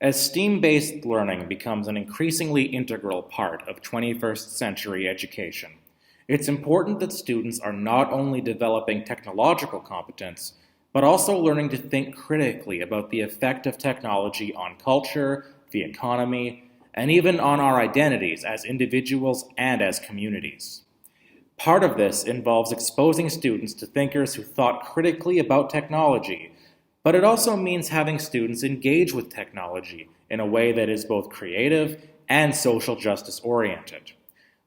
As STEAM-based learning becomes an increasingly integral part of 21st century education, it's important that students are not only developing technological competence, but also learning to think critically about the effect of technology on culture, the economy, and even on our identities as individuals and as communities. Part of this involves exposing students to thinkers who thought critically about technology, but it also means having students engage with technology in a way that is both creative and social justice oriented.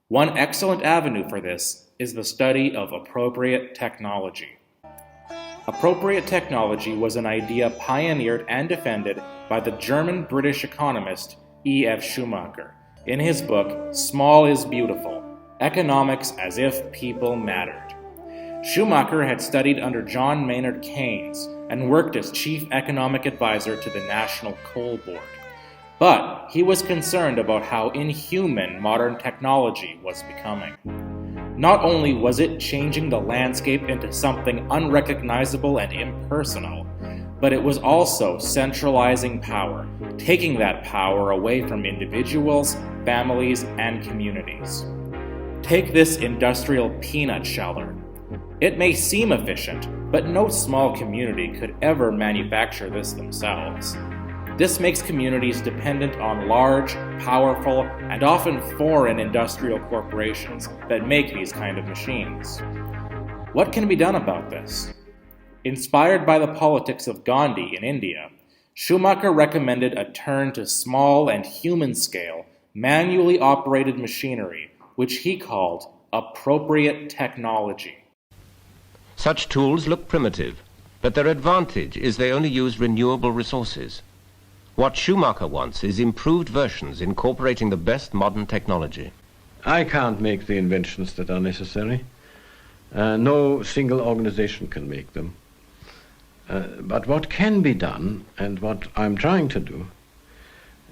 One excellent avenue for this is the study of appropriate technology. Appropriate technology was an idea pioneered and defended by the German-British economist E.F. Schumacher in his book Small is Beautiful: Economics as If People Mattered. Schumacher had studied under John Maynard Keynes and worked as chief economic advisor to the National Coal Board. But he was concerned about how inhuman modern technology was becoming. Not only was it changing the landscape into something unrecognizable and impersonal, but it was also centralizing power, taking that power away from individuals, families, and communities. Take this industrial peanut sheller. It may seem efficient, but no small community could ever manufacture this themselves. This makes communities dependent on large, powerful, and often foreign industrial corporations that make these kind of machines. What can be done about this? Inspired by the politics of Gandhi in India, Schumacher recommended a turn to small and human-scale, manually operated machinery, which he called appropriate technology. Such tools look primitive, but their advantage is they only use renewable resources. What Schumacher wants is improved versions incorporating the best modern technology. I can't make the inventions that are necessary. No single organization can make them. But what can be done, and what I'm trying to do,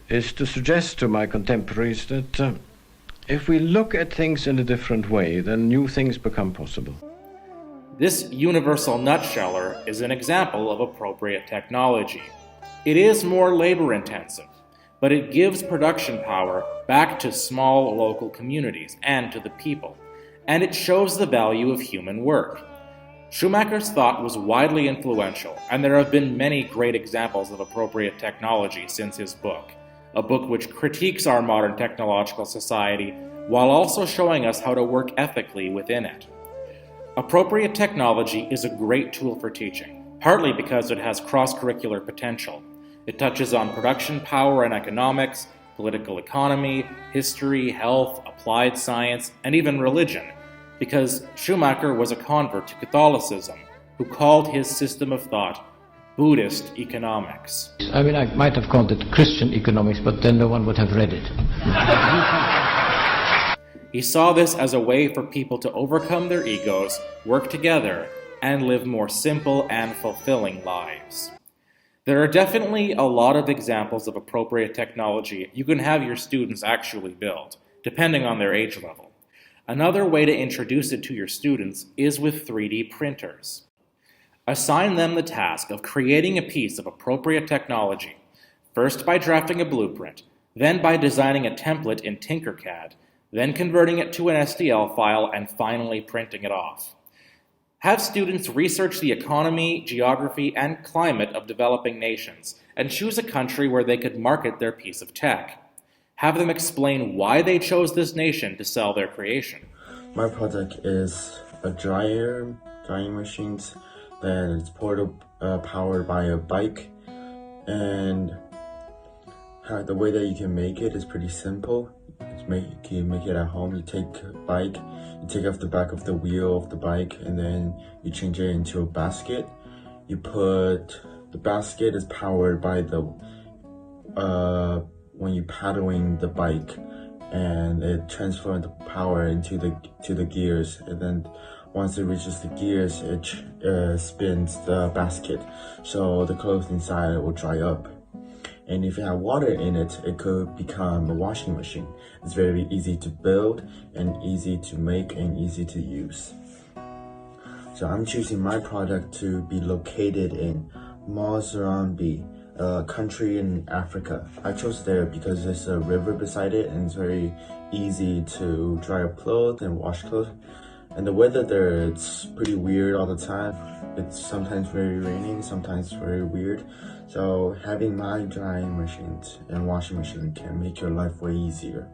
is to suggest to my contemporaries that if we look at things in a different way, then new things become possible. This universal nutsheller is an example of appropriate technology. It is more labor-intensive, but it gives production power back to small local communities and to the people, and it shows the value of human work. Schumacher's thought was widely influential, and there have been many great examples of appropriate technology since his book, a book which critiques our modern technological society while also showing us how to work ethically within it. Appropriate technology is a great tool for teaching, partly because it has cross-curricular potential. It touches on production power and economics, political economy, history, health, applied science, and even religion, because Schumacher was a convert to Catholicism who called his system of thought Buddhist economics. I mean, I might have called it Christian economics, but then no one would have read it. He saw this as a way for people to overcome their egos, work together, and live more simple and fulfilling lives. There are definitely a lot of examples of appropriate technology you can have your students actually build, depending on their age level. Another way to introduce it to your students is with 3D printers. Assign them the task of creating a piece of appropriate technology, first by drafting a blueprint, then by designing a template in Tinkercad, then converting it to an STL file, and finally printing it off. Have students research the economy, geography, and climate of developing nations, and choose a country where they could market their piece of tech. Have them explain why they chose this nation to sell their creation. My project is a drying machine that is powered by a bike, and the way that you can make it is pretty simple. You can make it at home. You take a bike, you take off the back of the wheel of the bike, and then you change it into a basket. The basket is powered by when you're paddling the bike, and it transfers the power into the gears, and then once it reaches the gears, it spins the basket, so the clothes inside will dry up. And if you have water in it, it could become a washing machine. It's very easy to build and easy to make and easy to use. So I'm choosing my product to be located in Mozambique, country in Africa. I chose there because there's a river beside it and it's very easy to dry up clothes and wash clothes. And the weather there, it's pretty weird all the time. It's sometimes very raining, sometimes very weird. So having my drying machines and washing machine can make your life way easier.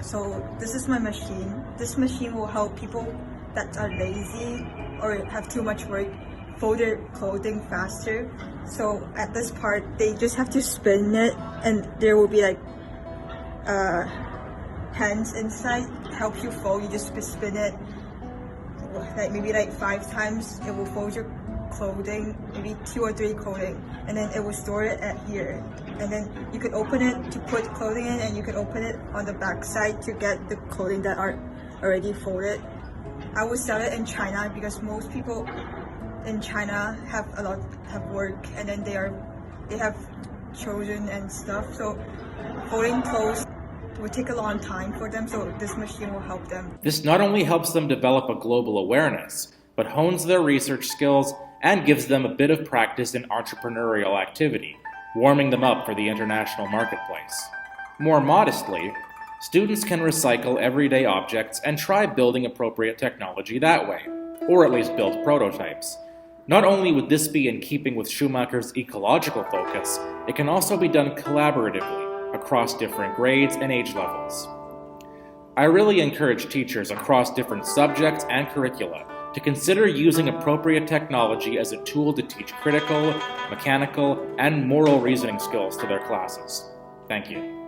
So this is my machine. This machine will help people that are lazy or have too much work fold their clothing faster. So at this part, they just have to spin it and there will be like hands inside help you fold. You just spin it maybe 5 times. It will fold your clothing, maybe 2 or 3 clothing, and then it will store it at here. And then you could open it to put clothing in, and you could open it on the back side to get the clothing that are already folded. I would sell it in China because most people in China have work, and then they have children and stuff. So folding clothes would take a long time for them, so this machine will help them. This not only helps them develop a global awareness, but hones their research skills and gives them a bit of practice in entrepreneurial activity, warming them up for the international marketplace. More modestly, students can recycle everyday objects and try building appropriate technology that way, or at least build prototypes. Not only would this be in keeping with Schumacher's ecological focus, it can also be done collaboratively across different grades and age levels. I really encourage teachers across different subjects and curricula to consider using appropriate technology as a tool to teach critical, mechanical, and moral reasoning skills to their classes. Thank you.